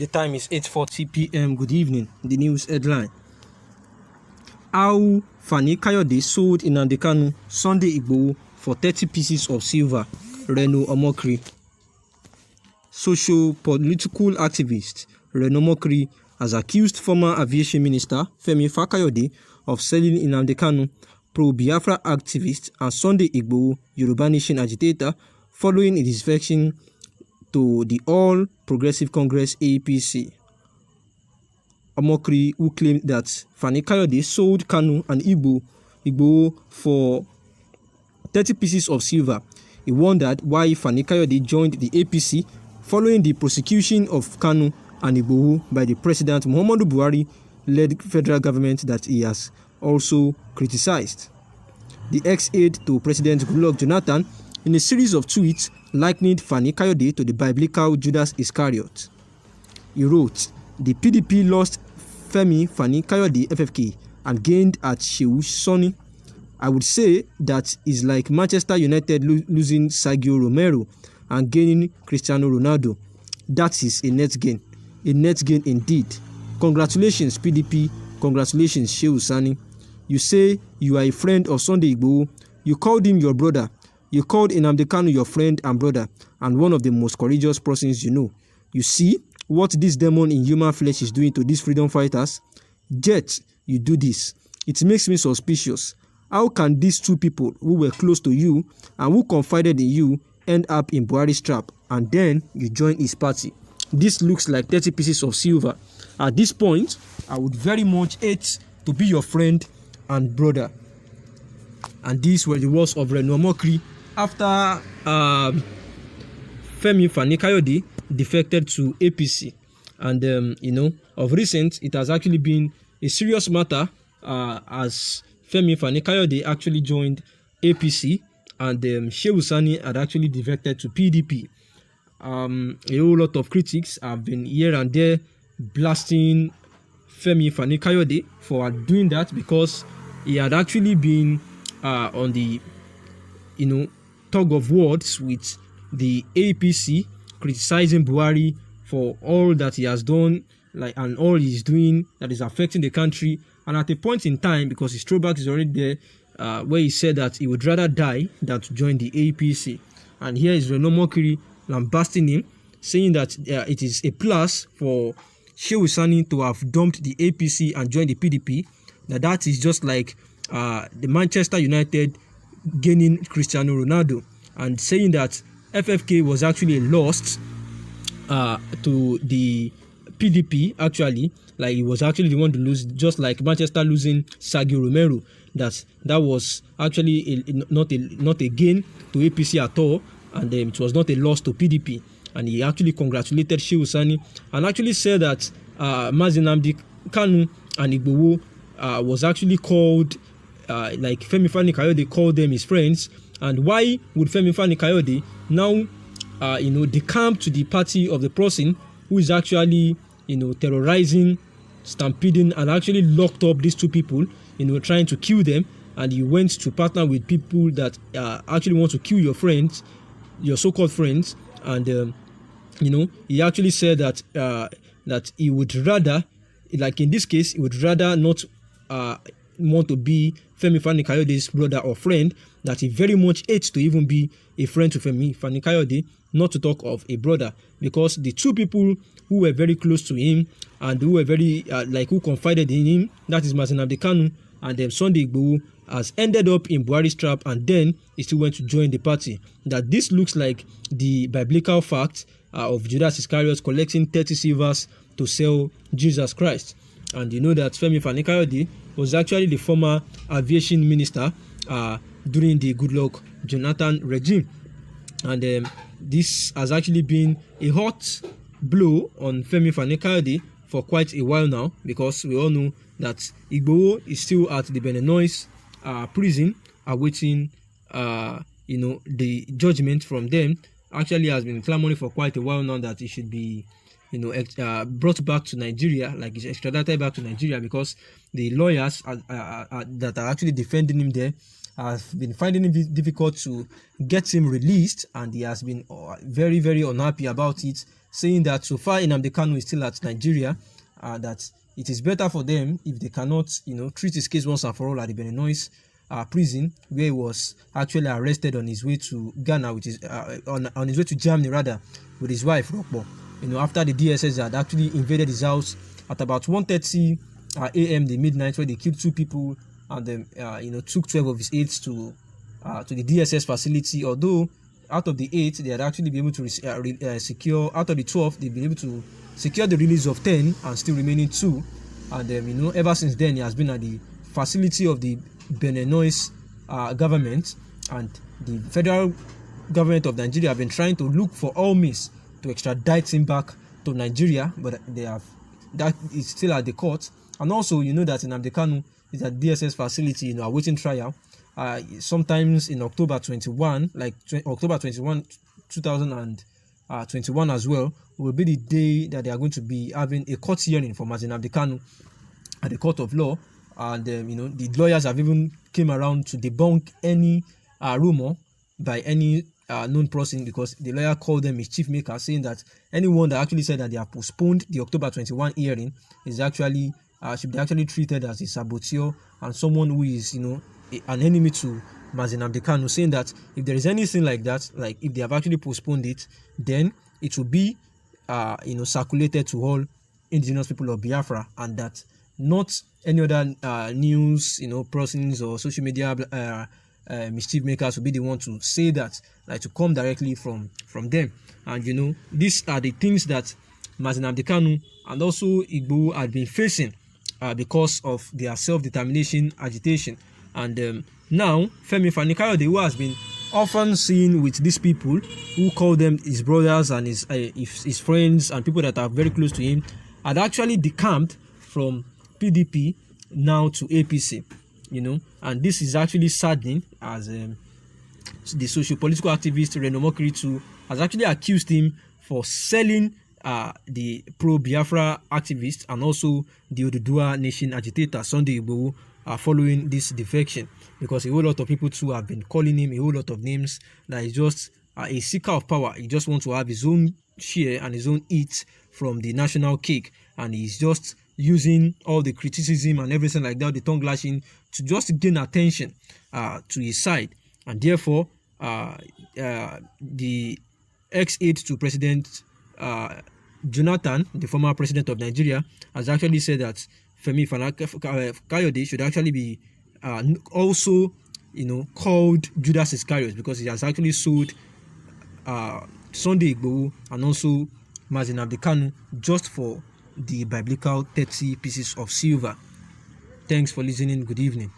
The time is 8:40 p.m. Good evening. The news headline: How Fani Kayode sold Nnamdi Kanu Sunday Igboho for 30 pieces of silver. Reno Omokri. Socio-political activist Reno Omokri has accused former aviation minister Femi Kayode of selling Nnamdi Kanu, pro-Biafra activist and Sunday Igboho Yoruba Nation agitator, following his defection to the All Progressive Congress APC. Omokri, who claimed that Fani Kayode sold Kanu and Igboho for 30 pieces of silver, he wondered why Fani Kayode joined the APC following the prosecution of Kanu and Igboho by the President Muhammadu Buhari-led federal government that he has also criticized. The ex-aide to President Goodluck Jonathan, in a series of tweets, likened Fani Kayode to the biblical Judas Iscariot. He wrote, "The PDP lost Fani Kayode FFK and gained at Shehu Sani. I would say that is like Manchester United losing Sergio Romero and gaining Cristiano Ronaldo. That is a net gain indeed. Congratulations PDP, congratulations Shehu Sani. You say you are a friend of Sunday Igboho. You called him your brother. You called Nnamdi Kanu your friend and brother and one of the most courageous persons you know. You see what this demon in human flesh is doing to these freedom fighters? Yet you do this. It makes me suspicious. How can these two people who were close to you and who confided in you end up in Buhari's trap and then you join his party? This looks like 30 pieces of silver. At this point, I would very much hate to be your friend and brother." And these were the words of Reno Omokri after Fani Kayode defected to APC. And of recent, it has actually been a serious matter as Fani Kayode actually joined APC and Shehu Sani had actually defected to PDP. A whole lot of critics have been here and there blasting Fani Kayode for doing that because he had actually been on the tug of words with the APC, criticizing Buhari for all that he has done, and all he's doing that is affecting the country. And at a point in time, because his throwback is already there, where he said that he would rather die than to join the APC. And here is Reno Omokri lambasting him, saying that it is a plus for Shehu Sani to have dumped the APC and joined the PDP. That is just like the Manchester United gaining Cristiano Ronaldo, and saying that FFK was actually lost to the PDP. Actually, like he was actually the one to lose, just like Manchester losing Sergio Romero. That was actually not a gain to APC at all, and it was not a loss to PDP. And he actually congratulated Shehu Sani and actually said that Nnamdi Kanu and Igboho was actually called, like Fani Kayode called them his friends. And why would Fani Kayode now, decamp to the party of the person who is actually, terrorizing, stampeding, and actually locked up these two people, trying to kill them? And he went to partner with people that actually want to kill your friends, your so-called friends. And he actually said that that he would rather, like in this case, he would rather not want to be Fani Kayode's brother or friend, that he very much hates to even be a friend to Fani Kayode, not to talk of a brother, because the two people who were very close to him and who were very who confided in him, that is Nnamdi Kanu and then Sunday Igboho, has ended up in Buhari's trap and then he still went to join the party. That this looks like the biblical fact of Judas Iscariot collecting 30 silvers to sell Jesus Christ. And you know that Fani Kayode was actually the former aviation minister during the Goodluck Jonathan regime. And this has actually been a hot blow on Fani Kayode for quite a while now, because we all know that Igboho is still at the Benenois prison awaiting the judgment from them. Actually has been clamoring for quite a while now that he should be brought back to Nigeria, like he's extradited back to Nigeria, because the lawyers that are actually defending him there have been finding it difficult to get him released, and he has been very, very unhappy about it, saying that so far Nnamdi Kanu is still at Nigeria, that it is better for them if they cannot, treat his case once and for all at the Benin prison, where he was actually arrested on his way to Ghana, which is on his way to Germany rather, with his wife Rokbo. After the DSS had actually invaded his house at about 1:30 a.m. the midnight, where they killed 2 people and then took 12 of his aides to the DSS facility. Although out of the 8, they had actually been able to secure, out of the 12, they've been able to secure the release of 10 and still remaining 2. And ever since then, he has been at the facility of the Benin government, and the federal government of Nigeria have been trying to look for all means to extradite him back to Nigeria, but that is still at the court. And also, that Nnamdi Kanu is at DSS facility, awaiting trial. Sometimes in October 21, October 21, 2021 as well, will be the day that they are going to be having a court hearing for Nnamdi Kanu at the court of law. And the lawyers have even came around to debunk any rumor by any known person, because the lawyer called them a chief maker, saying that anyone that actually said that they have postponed the October 21 hearing is actually should be actually treated as a saboteur and someone who is an enemy to Nnamdi Kanu, saying that if there is anything like that, like if they have actually postponed it, then it will be circulated to all indigenous people of Biafra, and that not any other news persons or social media mischief makers will be the one to say that, like to come directly from them. And these are the things that Nnamdi Kanu and also Igboho had been facing because of their self-determination agitation. And now Fani Kayode, who has been often seen with these people who call them his brothers and his friends and people that are very close to him, had actually decamped from PDP now to APC, and this is actually saddening, as the socio-political activist Reno Mokiritu has actually accused him for selling the pro-Biafra activist and also the Oduduwa Nation agitator Sunday Igboho following this defection, because a whole lot of people too have been calling him a whole lot of names, that he's just a seeker of power. He just wants to have his own share and his own eat from the national cake, and he's just using all the criticism and everything like that, the tongue lashing, to just gain attention to his side. And therefore, the ex-aide to President Jonathan, the former president of Nigeria, has actually said that Fani Kayode should actually be also, called Judas Iscariot, because he has actually sold Sunday Igboho and also Nnamdi Kanu just for the biblical 30 pieces of silver. Thanks for listening. Good evening.